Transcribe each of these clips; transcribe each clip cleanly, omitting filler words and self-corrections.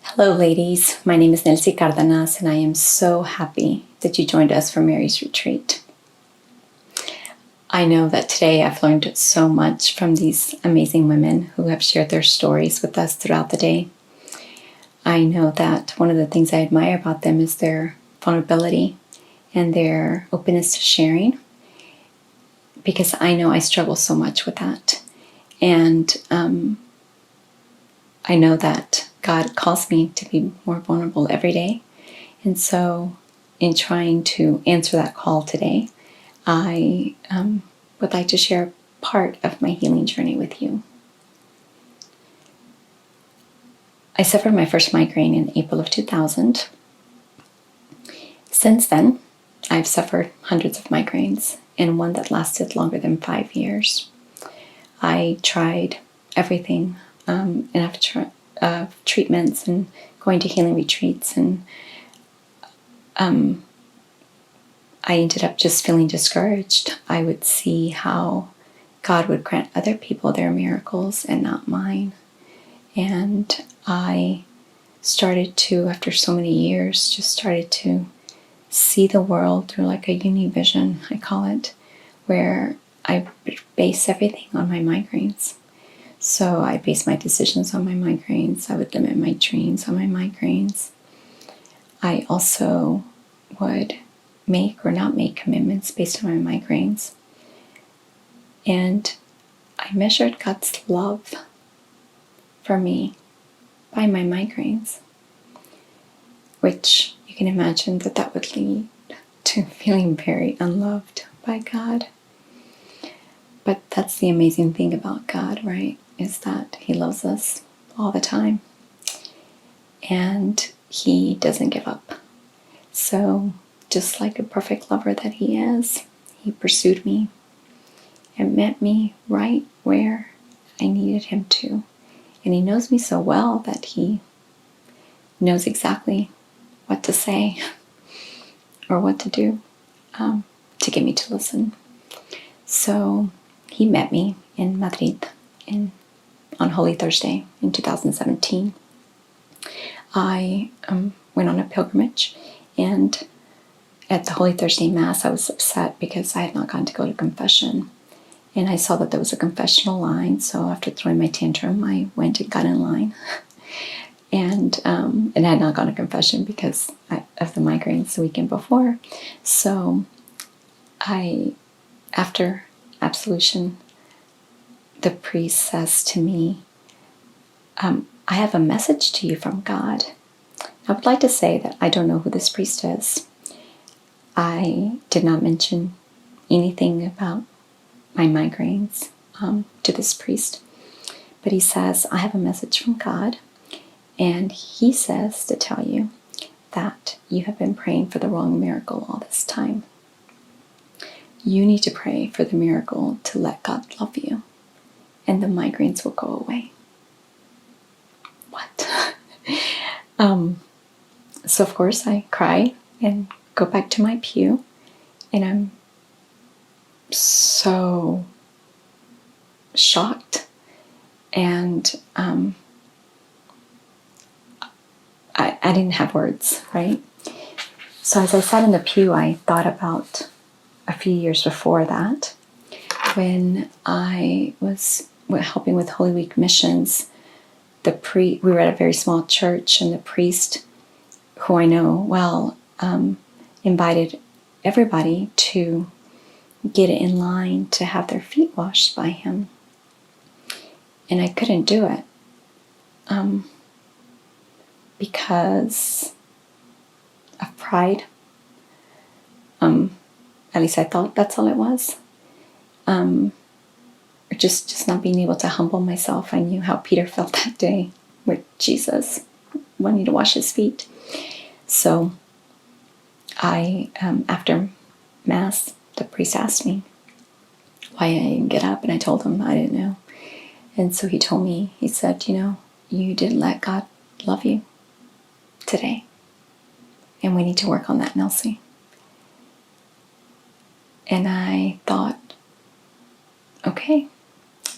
Hello, ladies. My name is Nelcy Cárdenas, and I am so happy that you joined us for Mary's Retreat. I know that today I've learned so much from these amazing women who have shared their stories with us throughout the day. I know that one of the things I admire about them is their vulnerability and their openness to sharing, because I know I struggle so much with that. And I know that God calls me to be more vulnerable every day. And so in trying to answer that call today, I would like to share part of my healing journey with you. I suffered my first migraine in April of 2000. Since then, I've suffered hundreds of migraines, and one that lasted longer than 5 years. I tried everything, and after treatments and going to healing retreats, and I ended up just feeling discouraged. I would see how God would grant other people their miracles and not mine. And I started to, after so many years, just started to see the world through like a univision, I call it, where I base everything on my migraines. So I base my decisions on my migraines. I would limit my dreams on my migraines. I also would make or not make commitments based on my migraines. And I measured God's love for me by my migraines, which you can imagine that would lead to feeling very unloved by God. But that's the amazing thing about God, right? Is that He loves us all the time. And He doesn't give up. So just like a perfect lover that He is, He pursued me and met me right where I needed Him to. And He knows me so well that He knows exactly what to say or what to do to get me to listen. So He met me in Madrid on Holy Thursday in 2017. I went on a pilgrimage, and at the Holy Thursday Mass, I was upset because I had not gotten to go to confession. And I saw that there was a confessional line, so after throwing my tantrum, I went and got in line. And I had not gone to confession because of the migraines the weekend before. So after absolution, the priest says to me, I have a message to you from God. I would like to say that I don't know who this priest is. I did not mention anything about my migraines to this priest. But he says, I have a message from God, and He says to tell you that you have been praying for the wrong miracle all this time. You need to pray for the miracle to let God love you, and the migraines will go away. What? So of course I cry and go back to my pew, and I'm so shocked, and I didn't have words, right? So as I sat in the pew, I thought about a few years before that, when I was helping with Holy Week missions. We were at a very small church, and the priest, who I know well, invited everybody to get in line to have their feet washed by him. And I couldn't do it because of pride. At least I thought that's all it was. Just not being able to humble myself. I knew how Peter felt that day with Jesus wanting to wash his feet. So after Mass, the priest asked me why I didn't get up, and I told him I didn't know. And so he told me, he said, you didn't let God love you today. And we need to work on that, Nelcy. And I thought, okay.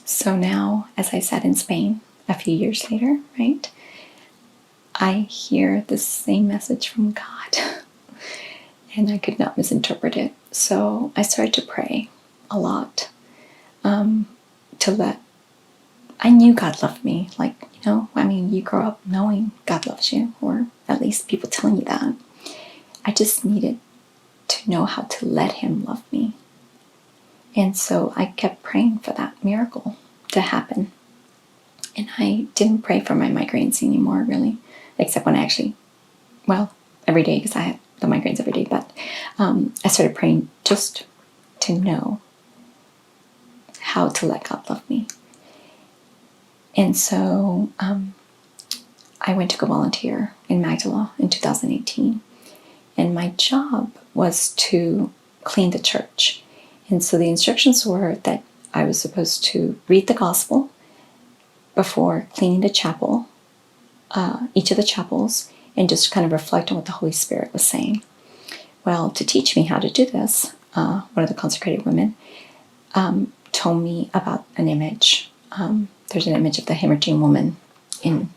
So now, as I sat in Spain a few years later, right, I hear the same message from God, and I could not misinterpret it. So I started to pray a lot, I knew God loved me. Like, you grow up knowing God loves you, or at least people telling you that. I just needed to know how to let him love me. And so I kept praying for that miracle to happen. And I didn't pray for my migraines anymore, really, except when every day, because I had the migraines every day. But I started praying just to know how to let God love me. And so I went to go volunteer in Magdala in 2018. And my job was to clean the church. And so the instructions were that I was supposed to read the gospel before cleaning the chapel, each of the chapels, and just kind of reflect on what the Holy Spirit was saying. Well, to teach me how to do this, one of the consecrated women told me about an image. There's an image of the hemorrhaging woman in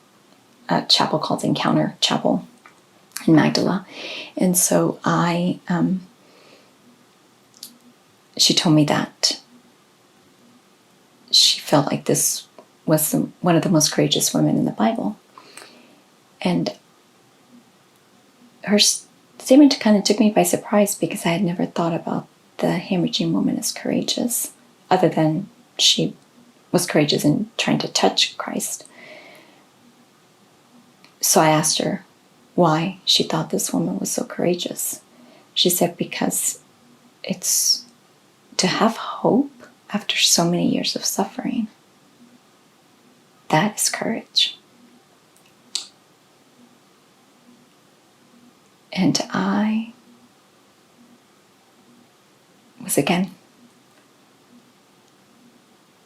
a chapel called Encounter Chapel in Magdala. And so she told me that she felt like this was one of the most courageous women in the Bible. And her statement kind of took me by surprise, because I had never thought about the hemorrhaging woman as courageous, other than she was courageous in trying to touch Christ. So I asked her why she thought this woman was so courageous. She said, because it's to have hope after so many years of suffering. That is courage. And I was again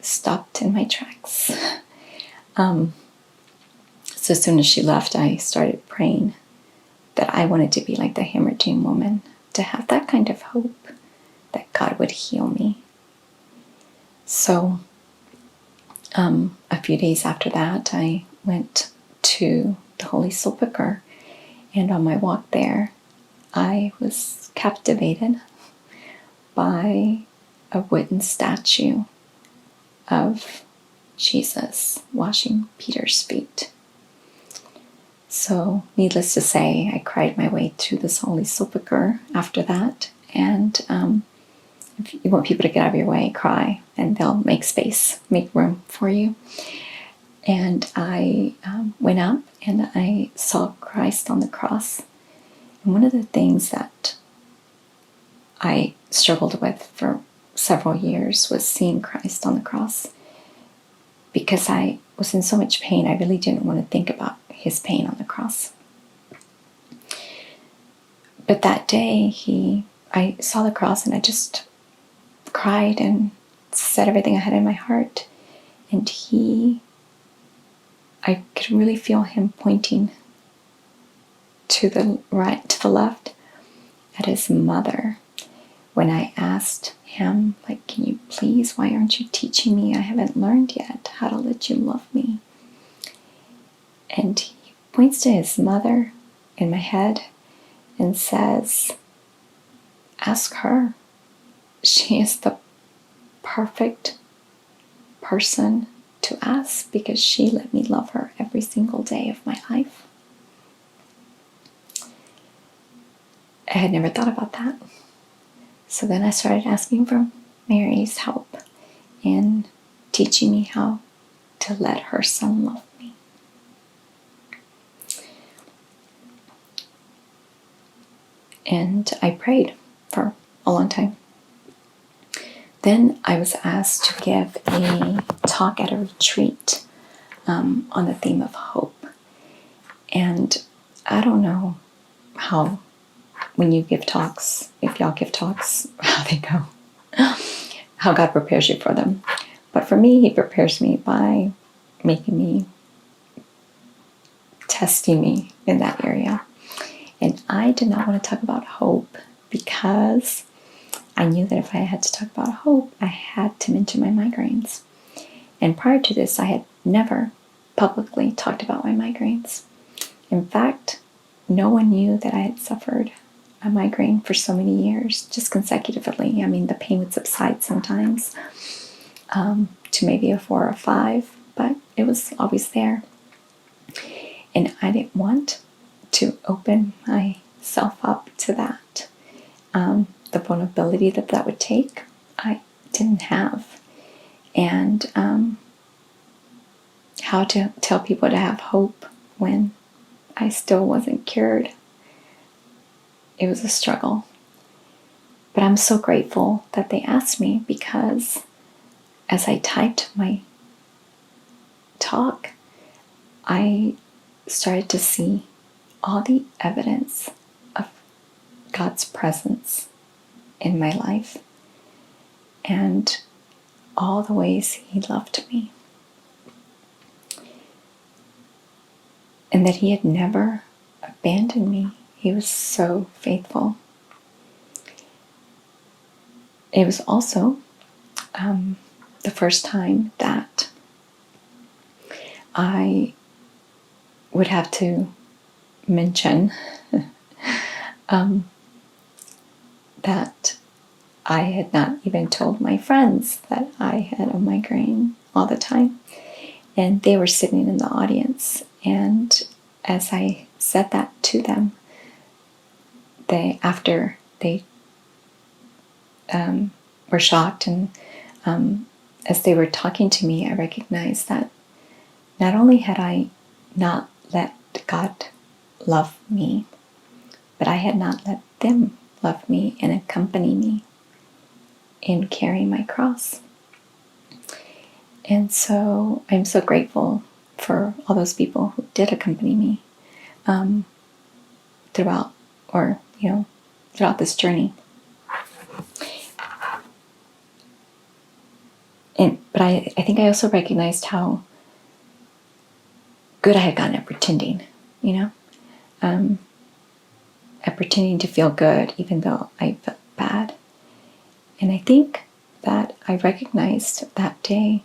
stopped in my tracks. So as soon as she left, I started praying that I wanted to be like the hemorrhaging woman, to have that kind of hope that God would heal me. So a few days after that, I went to the Holy Sepulchre, and on my walk there, I was captivated by a wooden statue of Jesus washing Peter's feet. So, needless to say, I cried my way through this Holy Sepulchre after that. And if you want people to get out of your way, cry, and they'll make space, make room for you. And I went up and I saw Christ on the cross. And one of the things that I struggled with for several years was seeing Christ on the cross, because I was in so much pain. I really didn't want to think about his pain on the cross. But that day, I saw the cross, and I just cried and said everything I had in my heart. And I could really feel him pointing to the right, to the left, at his mother. When I asked him, like, can you please, why aren't you teaching me? I haven't learned yet how to let you love me. And he points to his mother in my head and says, ask her. She is the perfect person to ask, because she let me love her every single day of my life. I had never thought about that. So then I started asking for Mary's help in teaching me how to let her son love me. And I prayed for a long time. Then I was asked to give a talk at a retreat on the theme of hope. And I don't know how, when you give talks, if y'all give talks, how they go, how God prepares you for them. But for me, he prepares me by testing me in that area. And I did not want to talk about hope, because I knew that if I had to talk about hope, I had to mention my migraines. And prior to this, I had never publicly talked about my migraines. In fact, no one knew that I had suffered a migraine for so many years, just consecutively. I mean, the pain would subside sometimes to maybe a 4 or 5, but it was always there. And I didn't want to open myself up to that. The vulnerability that that would take, I didn't have. And how to tell people to have hope when I still wasn't cured. It was a struggle. But I'm so grateful that they asked me, because as I typed my talk, I started to see all the evidence of God's presence in my life and all the ways He loved me. And that He had never abandoned me. He was so faithful. It was also the first time that I would have to mention that I had not even told my friends that I had a migraine all the time. And they were sitting in the audience. And as I said that to them, after they were shocked, and as they were talking to me, I recognized that not only had I not let God love me, but I had not let them love me and accompany me in carrying my cross. And so I'm so grateful for all those people who did accompany me throughout this journey. But I think I also recognized how good I had gotten at pretending, at pretending to feel good even though I felt bad. And I think that I recognized that day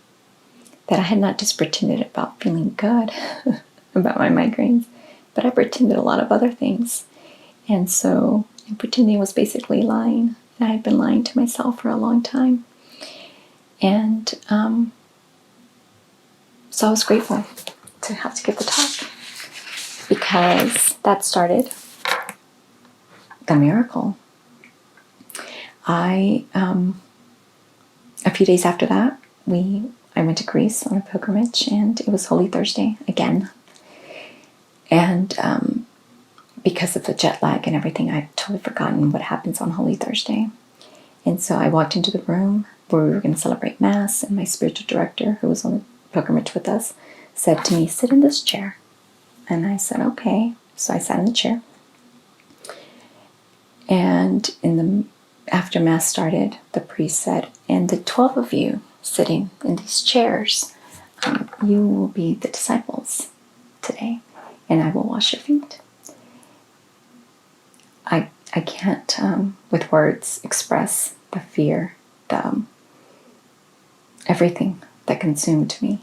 that I had not just pretended about feeling good about my migraines, but I pretended a lot of other things. And so pretending was basically lying. And I had been lying to myself for a long time. And so I was grateful to have to give the talk, because that started the miracle. A few days after that, I went to Greece on a pilgrimage, and it was Holy Thursday again. And because of the jet lag and everything, I've totally forgotten what happens on Holy Thursday. And so I walked into the room where we were going to celebrate Mass, and my spiritual director, who was on the pilgrimage with us, said to me, "Sit in this chair." And I said, "Okay." So I sat in the chair. And after Mass started, the priest said, "And the 12 of you sitting in these chairs, you will be the disciples today, and I will wash your feet." I can't, with words, express the fear, everything that consumed me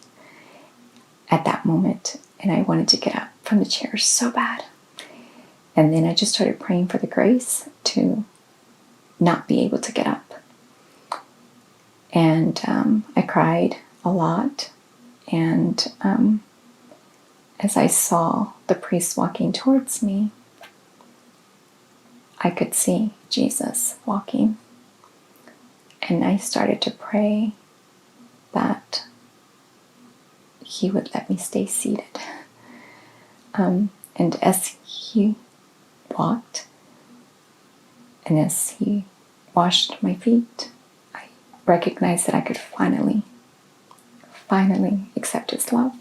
at that moment. And I wanted to get up from the chair so bad. And then I just started praying for the grace to not be able to get up. And I cried a lot. And as I saw the priest walking towards me, I could see Jesus walking. And I started to pray that He would let me stay seated. And as He walked, and as He washed my feet, I recognized that I could finally accept His love.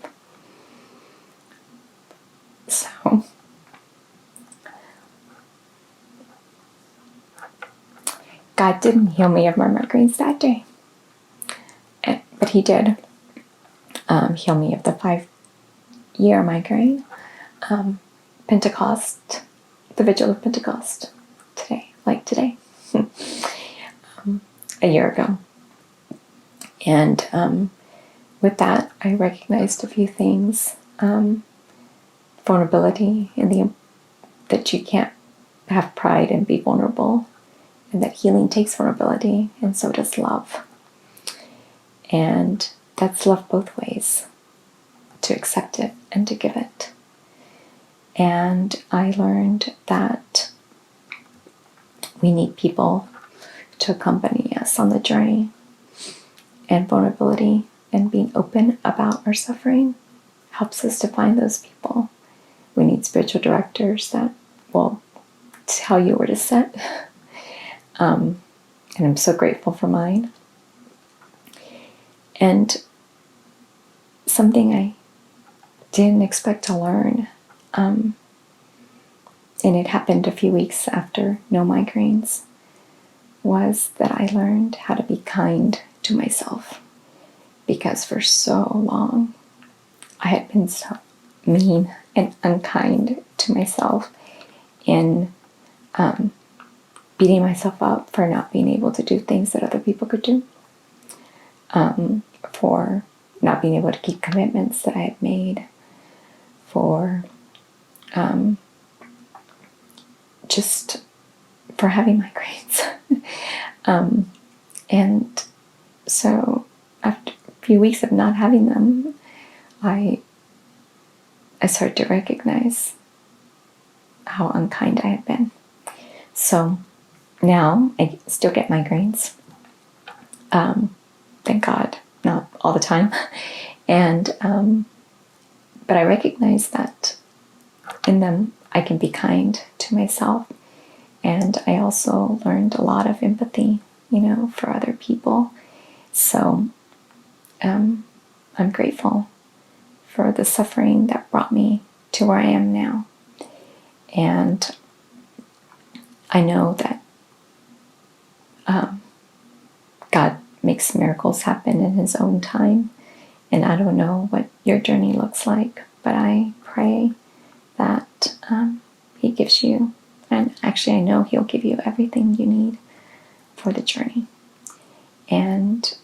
So God didn't heal me of my migraines that day, but He did heal me of the 5-year migraine. Pentecost, the vigil of Pentecost, today, a year ago. And with that, I recognized a few things. vulnerability and that you can't have pride and be vulnerable, and that healing takes vulnerability, and so does love. And that's love both ways, to accept it and to give it. And I learned that we need people to accompany us on the journey, and vulnerability and being open about our suffering helps us to find those people. We need spiritual directors that will tell you where to sit. And I'm so grateful for mine. And something I didn't expect to learn, and it happened a few weeks after no migraines, was that I learned how to be kind to myself. Because for so long, I had been so mean and unkind to myself in beating myself up for not being able to do things that other people could do, for not being able to keep commitments that I had made, for just for having migraines. And so after a few weeks of not having them, I started to recognize how unkind I had been. So now I still get migraines. Thank God, not all the time. And but I recognize that in them I can be kind to myself. And I also learned a lot of empathy, for other people. So I'm grateful for the suffering that brought me to where I am now. And I know that God makes miracles happen in His own time. And I don't know what your journey looks like, but I pray that He gives you, and actually I know He'll give you everything you need for the journey. And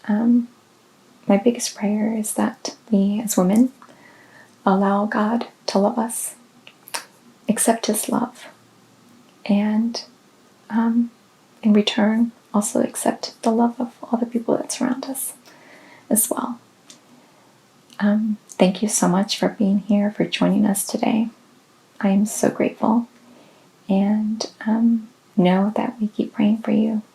my biggest prayer is that we as women allow God to love us, accept His love, and in return also accept the love of all the people that surround us as well. Thank you so much for being here, for joining us today. I am so grateful, and know that we keep praying for you.